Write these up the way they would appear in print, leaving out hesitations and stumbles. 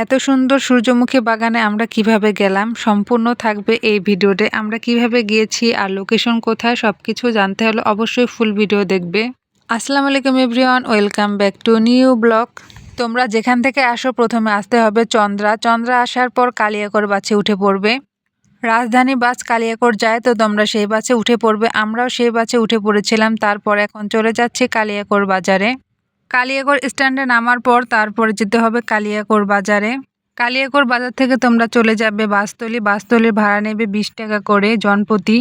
এত সুন্দর সূর্যমুখী বাগানে আমরা কিভাবে গেলাম সম্পূর্ণ থাকবে এই ভিডিওতে। আমরা কিভাবে গিয়েছি আর লোকেশন কোথায় সবকিছু জানতে হলে অবশ্যই ফুল ভিডিও দেখবে। আসসালামু আলাইকুম everyone, welcome back to new blog. তোমরা যেখান থেকে আসো প্রথমে আসতে হবে চন্দ্রা আসার পর কালিয়াকৈর বাসে উঠে পড়বে। রাজধানী বাস কালিয়াকৈর যায়, তো তোমরা সেই বাসে উঠে পড়বে। আমরাও সেই বাসে উঠে পড়েছিলাম। তারপর এখন চলে যাচ্ছি কালিয়াকৈর বাজারে। কালিয়াকৈর স্ট্যান্ডে নামার পর তারপরে যেতে হবে কালিয়াকৈর বাজারে। কালিয়াকৈর বাজার থেকে তোমরা চলে যাবে বাসতলির ভাড়া নেবে 20 টাকা করে জনপ্রতি।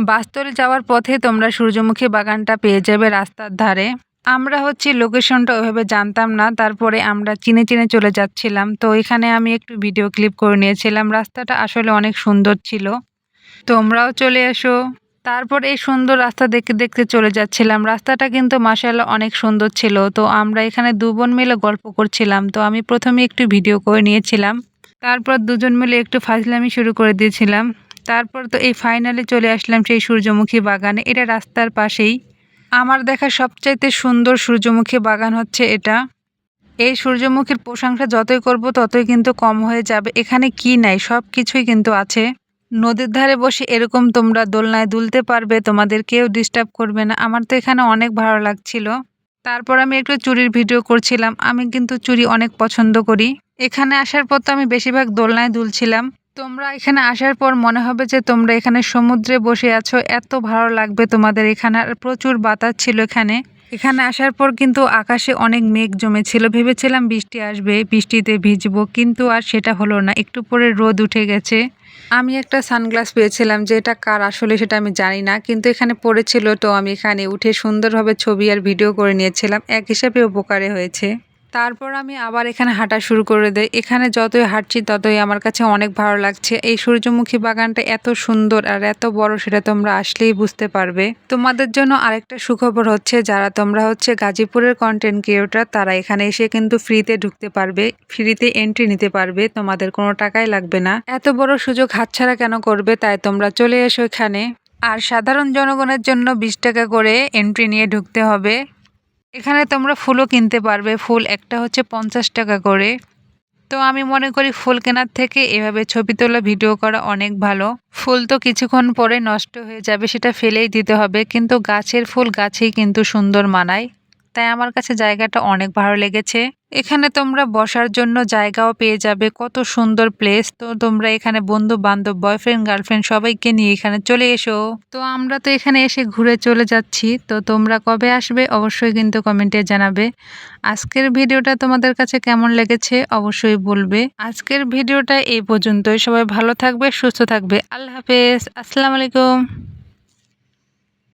বাসতলি যাওয়ার পথে তোমরা সূর্যমুখী বাগানটা পেয়ে যাবে রাস্তার ধারে। আমরা লোকেশনটা ওইভাবে জানতাম না, তারপরে আমরা চিনে চলে যাচ্ছিলাম। তো এখানে আমি একটু ভিডিও ক্লিপ করে নিয়েছিলাম। রাস্তাটা আসলে অনেক সুন্দর ছিল, তোমরাও চলে এসো। তারপর এই সুন্দর রাস্তা দেখতে দেখতে চলে যাচ্ছিলাম। রাস্তাটা কিন্তু মাশাআল্লাহ অনেক সুন্দর ছিল। তো আমরা এখানে দু বোন মিলে গল্প করছিলাম। তো আমি প্রথমে একটু ভিডিও করে নিয়েছিলাম, তারপর দুজন মিলে একটু ফাজলামি শুরু করে দিয়েছিলাম। তারপর তো এই ফাইনালি চলে আসলাম সেই সূর্যমুখী বাগানে। এটা রাস্তার পাশেই। আমার দেখা সবচাইতে সুন্দর সূর্যমুখী বাগান হচ্ছে এটা। এই সূর্যমুখীর প্রশংসা যতই করব ততই কিন্তু কম হয়ে যাবে। এখানে কি নাই, সব কিছুই কিন্তু আছে। নদীর ধারে বসে এরকম তোমরা দোলনায় দুলতে পারবে, তোমাদের কেউ ডিস্টার্ব করবে না। আমার তো এখানে অনেক ভালো লাগছিল। তারপর আমি একটু চুরির ভিডিও করছিলাম। আমি কিন্তু চুরি অনেক পছন্দ করি। এখানে আসার পর তো আমি বেশিরভাগ দোলনায় দুলছিলাম। তোমরা এখানে আসার পর মনে হবে যে তোমরা এখানে সমুদ্রে বসে আছো, এত ভালো লাগবে তোমাদের এখানে। আর প্রচুর বাতাস ছিল এখানে আসার পর কিন্তু আকাশে অনেক মেঘ জমেছিল। ভেবেছিলাম বৃষ্টি আসবে, বৃষ্টিতে ভিজবো, কিন্তু আর সেটা হলো না। একটু পরে রোদ উঠে গেছে। আমি একটা সানগ্লাস পেয়েছিলাম, যেটা কার আসলে সেটা আমি জানি না, কিন্তু এখানে পড়েছিল। তো আমি এখানে উঠে সুন্দরভাবে ছবি আর ভিডিও করে নিয়েছিলাম। এক হিসাবে উপকারে হয়েছে। তারপর আমি আবার এখানে হাঁটা শুরু করে দেই। এখানে যতই হাঁটছি ততই আমার কাছে অনেক ভালো লাগছে। এই সূর্যমুখী বাগানটা এত সুন্দর আর এত বড়, সেটা তোমরা আসলেই বুঝতে পারবে। তোমাদের জন্য আরেকটা সুখবর হচ্ছে, যারা তোমরা গাজীপুরের কন্টেন্ট ক্রিয়েটর, তারা এখানে এসে কিন্তু ফ্রিতে ঢুকতে পারবে, ফ্রিতে এন্ট্রি নিতে পারবে, তোমাদের কোনো টাকাই লাগবে না। এত বড় সুযোগ হাতছাড়া কেন করবে? তাই তোমরা চলে এসো এখানে। আর সাধারণ জনগণের জন্য 20 টাকা করে এন্ট্রি নিয়ে ঢুকতে হবে। এখানে তোমরা ফুলও কিনতে পারবে। ফুল একটা 50 টাকা করে। তো আমি মনে করি ফুল কেনার থেকে এভাবে ছবি তোলা ভিডিও করা অনেক ভালো। ফুল তো কিছুক্ষণ পরে নষ্ট হয়ে যাবে, সেটা ফেলেই দিতে হবে, কিন্তু গাছের ফুল গাছেই কিন্তু সুন্দর মানায়। তাই আমার কাছে জায়গাটা অনেক ভালো লেগেছে। এখানে তোমরা বসার জন্য জায়গাও পেয়ে যাবে, কত সুন্দর প্লেস। তো তোমরা এখানে বন্ধু বান্ধব, বয়ফ্রেন্ড গার্লফ্রেন্ড সবাইকে নিয়ে এখানে চলে এসো। তো আমরা তো এখানে এসে ঘুরে চলে যাচ্ছি। তো তোমরা কবে আসবে অবশ্যই কিন্তু কমেন্টে জানাবে। আজকের ভিডিওটা তোমাদের কাছে কেমন লেগেছে অবশ্যই বলবে। আজকের ভিডিওটা এই পর্যন্তই। সবাই ভালো থাকবে, সুস্থ থাকবে। আল্লাহ হাফেজ, আসসালামু আলাইকুম।